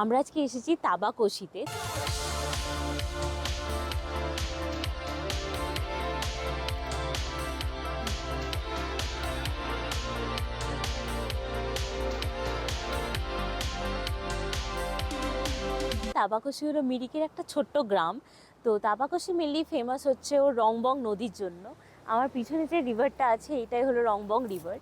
আমরা আজকে এসেছি তাবাকশিতে। তাবাকশি হলো মিরিকের একটা ছোট্ট গ্রাম। তো তাবাকশি মেনলি ফেমাস হচ্ছে ওর রংবং নদীর জন্য। আমার পিছনে যে রিভারটা আছে এটাই হলো রংবং রিভার।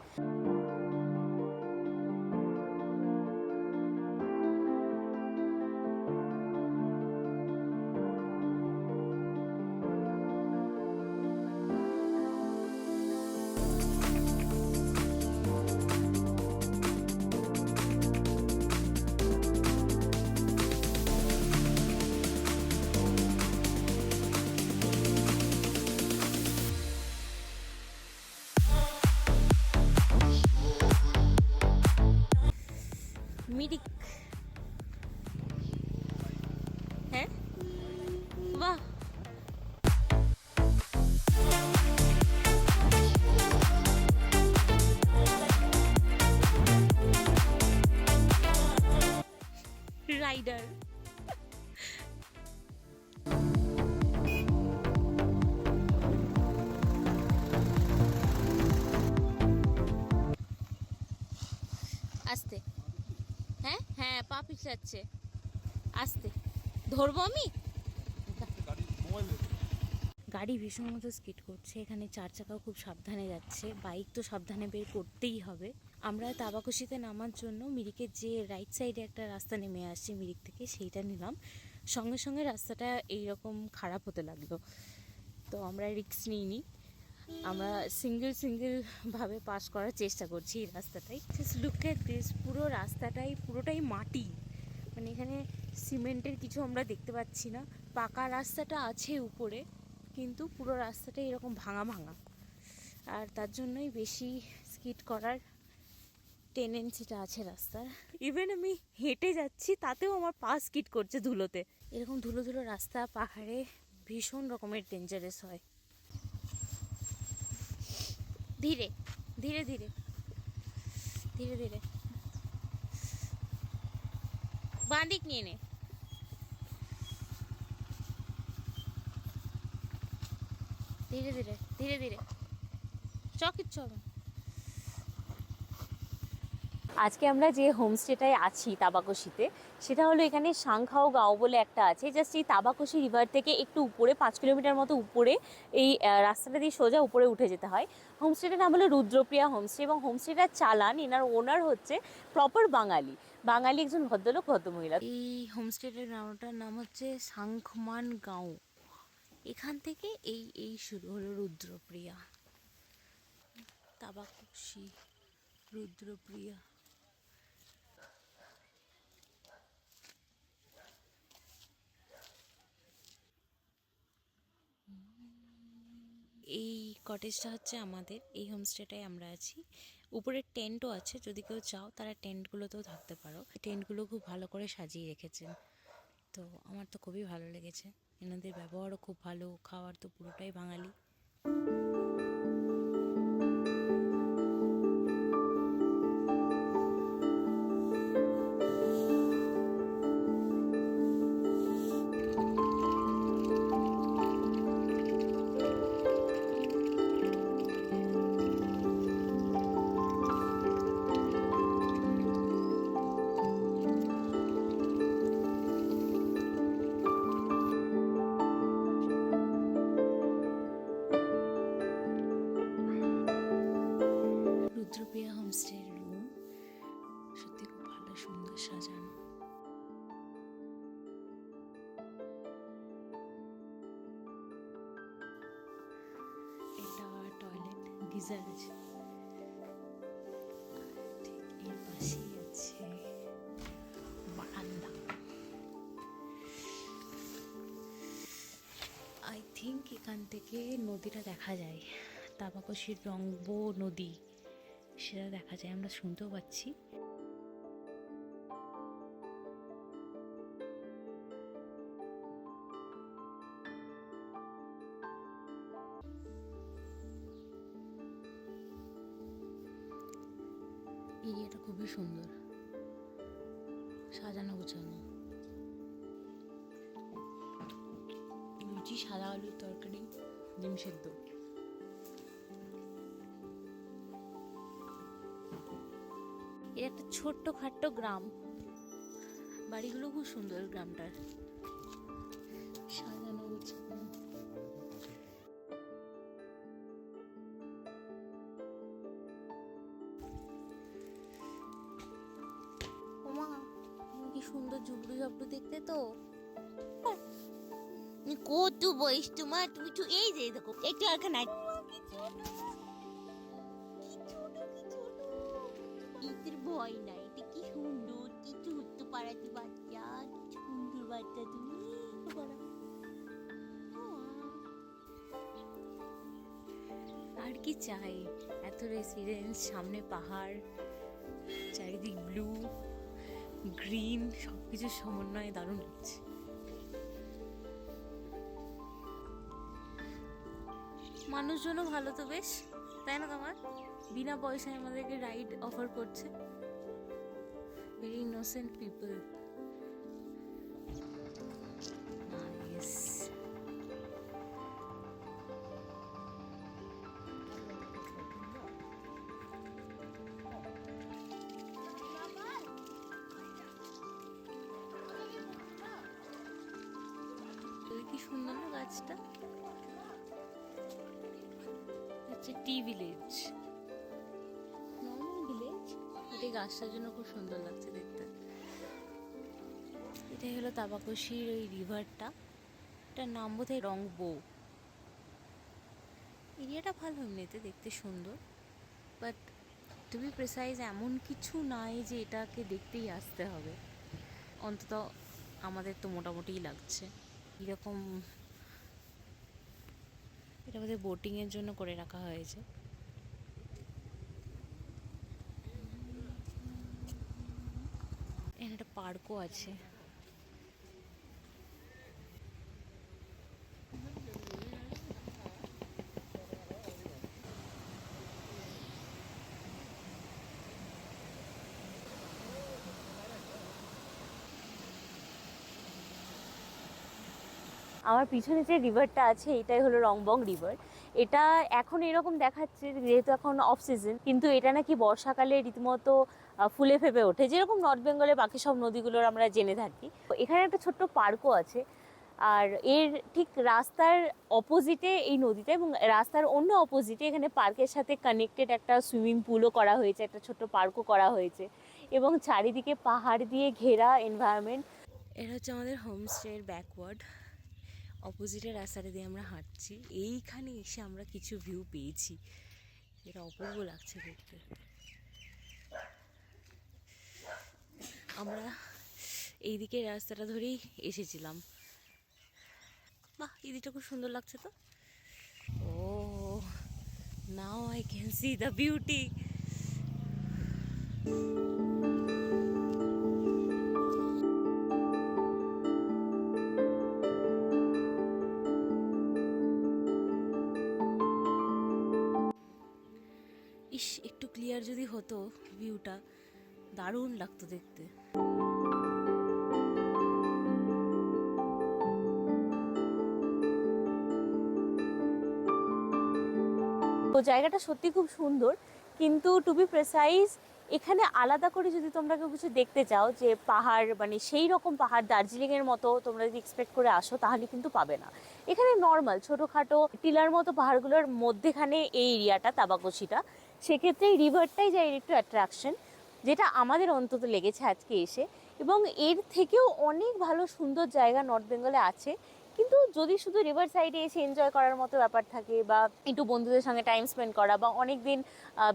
মিরিক, হ্যাঁ বাহ, রাইডার। আস্তে, হ্যাঁ হ্যাঁ পা পিছাচ্ছে, আস্তে ধরবো আমি। গাড়ি ভীষণ মতো স্কিড করছে, এখানে চার চাকাও খুব সাবধানে যাচ্ছে, বাইক তো সাবধানে বের করতেই হবে। আমরা তাবাকশিতে নামার জন্য মিরিকের যে রাইট সাইডে একটা রাস্তা নেমে আসছে মিরিক থেকে, সেইটা নিলাম। সঙ্গে সঙ্গে রাস্তাটা এইরকম খারাপ হতে লাগলো, তো আমরা রিস্ক নিইনি, আমরা সিঙ্গেলভাবে পাস করার চেষ্টা করছি এই রাস্তাটাই। জাস্ট লুক এট দিস, পুরো রাস্তাটাই পুরোটাই মাটি, মানে এখানে সিমেন্টের কিছু আমরা দেখতে পাচ্ছি না। পাকা রাস্তাটা আছে উপরে, কিন্তু পুরো রাস্তাটা এরকম ভাঙা ভাঙা, আর তার জন্যই বেশি স্কিড করার টেন্ডেন্সিটা আছে রাস্তার। ইভেন আমি হেঁটে যাচ্ছি তাতেও আমার পা স্কিড করছে ধুলোতে। এরকম ধুলো ধুলো রাস্তা পাহাড়ে ভীষণ রকমের ডেঞ্জারাস হয়। ধীরে ধীরে ধীরে ধীরে ধীরে, বাঁ দিক নিয়ে নে। ধীরে ধীরে ধীরে ধীরে, কিচ্ছু হবে। আজকে আমরা যে হোমস্টেটায় আছি তাবাকশিতে, সেটা হলো এখানে সাংখাও গাঁও বলে একটা আছে। জাস্ট এই তাবাকশি রিভার থেকে একটু উপরে 5 কিলোমিটার মতো উপরে এই রাস্তাটা দিয়ে সোজা উপরে উঠে যেতে হয়। হোমস্টেটার নাম হলো রুদ্রপ্রিয়া হোমস্টে, এবং হোমস্টেটার চালান এনার ওনার হচ্ছে প্রপার বাঙালি, একজন ভদ্রলোক ভদ্রমহিলা। এই হোমস্টেটার নামটার নাম হচ্ছে সাংখমান গাঁও। এখান থেকে এই শুরু হলো রুদ্রপ্রিয়া, তাবাকশি রুদ্রপ্রিয়া। এই কটেজটা হচ্ছে আমাদের, এই হোমস্টেটায় আমরা আছি। উপরে টেন্টও আছে, যদি কেউ চাও তারা টেন্টগুলোতেও থাকতে পারো। টেন্টগুলো খুব ভালো করে সাজিয়ে রেখেছেন, তো আমার তো খুবই ভালো লেগেছে। এনাদের ব্যবহারও খুব ভালো, খাবার তো পুরোটাই বাঙালি। রুদ্রপ্রিয়া হোমস্টের রুম সত্যি খুব ভালো, সুন্দর সাজানো। এটা টয়লেট, গিজার আছে, ঠিক এর পাশেই আছে বারান্দা। আই থিঙ্ক এখান থেকে নদীটা দেখা যায়, তাবাকশির রংবো নদী, সেটা দেখা যায়, আমরা শুনতেও পাচ্ছি। এরিয়াটা খুবই সুন্দর, সাজানো গোছানো। সাদা আলুর তরকারি, ডিম সেদ্ধ। এর একটা ছোট্ট খাট্ট গ্রাম, বাড়িগুলো খুব সুন্দর গ্রামটার, সাজানো গোছানো। ওমা কি সুন্দর ঝুবড়ু ঝাবড়ু দেখতে তো। কত বয়স তোমার? তুমি তো এই যে দেখো একটু আর খানা ইতির ভয় নাই। এটা কি সুন্দর, কি ছোট্ট পাড়াতে বাচ্চা, কি সুন্দর বাচ্চা তুমি। আর কি চাই, এত রেসিডেন্স, সামনে পাহাড়, চারিদিক ব্লু গ্রিন, সবকিছুর সমন্বয়ে দারুণ লাগছে। মানুষজনও ভালো তো বেশ, তাই না তোমার? বিনা পয়সায় আমাদেরকে রাইড অফার করছে। Very innocent people. নাইস। কি সুন্দর না গাছটা। হচ্ছে টি ভিলেজ, নর্মাল ভিলেজ, এটা গাছটার জন্য খুব সুন্দর লাগছে দেখতে। এটাই হলো তাবাকশির ওই রিভারটা, এটার নাম বোধহয় রংবো। এরিয়াটা ভালো, এমনিতে দেখতে সুন্দর, বাট টু বি প্রিসাইজ এমন কিছু নাই যে এটাকে দেখতেই আসতে হবে। অন্তত আমাদের তো মোটামুটিই লাগছে। এরকম এটা আমাদের বোটিংয়ের জন্য করে রাখা হয়েছে। এখানে একটা পার্কও আছে। আমার পিছনে যে রিভারটা আছে এটাই হলো রংবং রিভার। এটা এখন এরকম দেখাচ্ছে যেহেতু এখন অফ সিজন, কিন্তু এটা নাকি বর্ষাকালে রীতিমতো ফুলে ফেপে ওঠে, যেরকম নর্থ বেঙ্গলে বাকি সব নদীগুলোর আমরা জেনে থাকি। এখানে একটা ছোট্ট পার্কও আছে, আর এর ঠিক রাস্তার অপোজিটে এই নদীটা, এবং রাস্তার অন্য অপোজিটে এখানে পার্কের সাথে কানেক্টেড একটা সুইমিং পুলও করা হয়েছে, একটা ছোট্ট পার্কও করা হয়েছে, এবং চারিদিকে পাহাড় দিয়ে ঘেরা এনভায়রনমেন্ট। এটা হচ্ছে আমাদের হোমস্টের ব্যাকওয়ার্ড। অপোজিটের রাস্তাটা দিয়ে আমরা হাঁটছি, এইখানে এসে আমরা কিছু ভিউ পেয়েছি, এটা অপূর্ব লাগছে দেখতে। আমরা এই দিকের রাস্তাটা ধরেই এসেছিলাম। বাহ, এই দিকটা খুব সুন্দর লাগছে তো। ও, now I can see the beauty. ইস, একটু ক্লিয়ার যদি হতো ভিউটা, দারুণ লাগতো দেখতে। তো জায়গাটা সত্যি খুব সুন্দর, কিন্তু টু বি প্রেসাইজ এখানে আলাদা করে যদি তোমরা কেউ কিছু দেখতে চাও, যে পাহাড় মানে সেই রকম পাহাড় দার্জিলিংয়ের মতো তোমরা যদি এক্সপেক্ট করে আসো, তাহলে কিন্তু পাবে না। এখানে নর্মাল ছোটোখাটো টিলার মতো পাহাড়গুলোর মধ্যেখানে এই এরিয়াটা তাবাকশিটা, সেক্ষেত্রে এই রিভারটাই যায় একটু অ্যাট্রাকশন, যেটা আমাদের অন্তত লেগেছে আজকে এসে। এবং এর থেকেও অনেক ভালো সুন্দর জায়গা নর্থ বেঙ্গলে আছে, কিন্তু যদি শুধু রিভার সাইডে এসে এনজয় করার মতো ব্যাপার থাকে, বা একটু বন্ধুদের সঙ্গে টাইম স্পেন্ড করা, বা অনেক দিন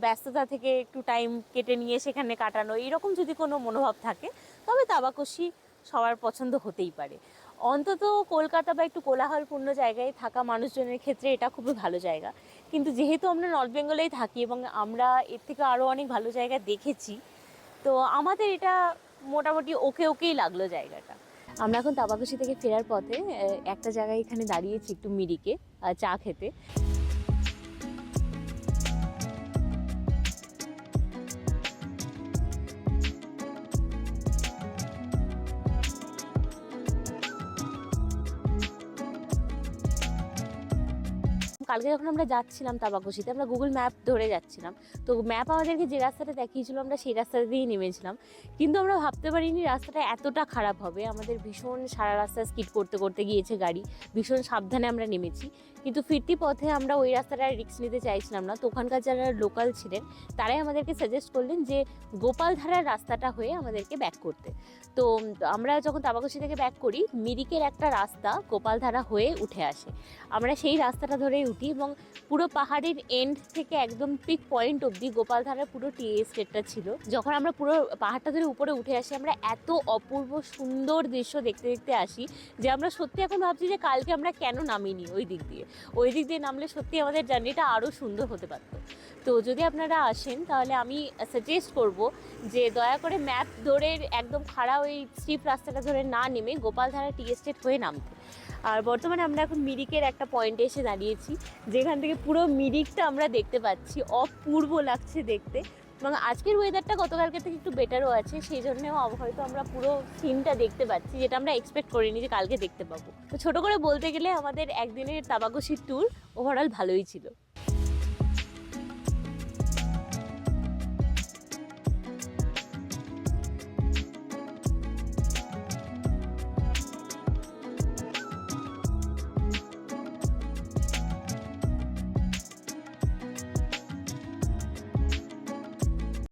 ব্যস্ততা থেকে একটু টাইম কেটে নিয়ে সেখানে কাটানো, এরকম যদি কোনো মনোভাব থাকে, তবে তাবাকশি সবার পছন্দ হতেই পারে। অন্তত কলকাতা বা একটু কোলাহলপূর্ণ জায়গায় থাকা মানুষজনের ক্ষেত্রে এটা খুবই ভালো জায়গা। কিন্তু যেহেতু আমরা নর্থ বেঙ্গলেই থাকি এবং আমরা এর থেকে আরও অনেক ভালো জায়গা দেখেছি, তো আমাদের এটা মোটামুটি ওকেই লাগলো জায়গাটা। আমরা এখন তাবাকশি থেকে ফেরার পথে একটা জায়গায় এখানে দাঁড়িয়েছি একটু মিরিকে চা খেতে। কালকে যখন আমরা যাচ্ছিলাম তাবাকুশিতে, আমরা গুগল ম্যাপ ধরে যাচ্ছিলাম, তো ম্যাপ আমাদেরকে যে রাস্তাটা দেখিয়েছিল আমরা সেই রাস্তা দিয়েই নেমেছিলাম। কিন্তু আমরা ভাবতে পারিনি রাস্তাটা এতটা খারাপ হবে। আমাদের ভীষণ সারা রাস্তা স্কিড করতে করতে গিয়েছে গাড়ি, ভীষণ সাবধানে আমরা নেমেছি। কিন্তু ফিরতি পথে আমরা ওই রাস্তাটা রিস্ক নিতে চাইছিলাম না, তো ওখানকার যারা লোকাল ছিলেন তারাই আমাদেরকে সাজেস্ট করলেন যে গোপালধারার রাস্তাটা হয়ে আমাদেরকে ব্যাক করতে। তো আমরা যখন তাবাকুশি থেকে ব্যাক করি, মিরিকের একটা রাস্তা গোপালধারা হয়ে উঠে আসে, আমরা সেই রাস্তাটা ধরেই উঠি এবং পুরো পাহাড়ের এন্ড থেকে একদম পিক পয়েন্ট অবধি গোপালধারার পুরো টি এস্টেটটা ছিল। যখন আমরা পুরো পাহাড়টা ধরে উপরে উঠে আসি, আমরা এত অপূর্ব সুন্দর দৃশ্য দেখতে দেখতে আসি যে আমরা সত্যি এখন ভাবছি যে কালকে আমরা কেন নামিনি ওই দিক দিয়ে। ওই দিক দিয়ে নামলে সত্যি আমাদের জার্নিটা আরও সুন্দর হতে পারতো। তো যদি আপনারা আসেন তাহলে আমি সাজেস্ট করব যে দয়া করে ম্যাপ ধরে একদম খাড়া ওই স্টিপ রাস্তাটা ধরে না নেমে গোপালধারা টি এস্টেট হয়ে নামতে। আর বর্তমানে আমরা এখন মিরিকের একটা পয়েন্টে এসে দাঁড়িয়েছি, যেখান থেকে পুরো মিরিকটা আমরা দেখতে পাচ্ছি, অপূর্ব লাগছে দেখতে। এবং আজকের ওয়েদারটা গতকালকে থেকে একটু বেটারও আছে, সেই জন্যও হয়তো আমরা পুরো সিনটা দেখতে পাচ্ছি, যেটা আমরা এক্সপেক্ট করিনি যে কালকে দেখতে পাবো। তো ছোটো করে বলতে গেলে আমাদের একদিনের তাবাকুশির ট্যুর ওভারঅল ভালোই ছিল।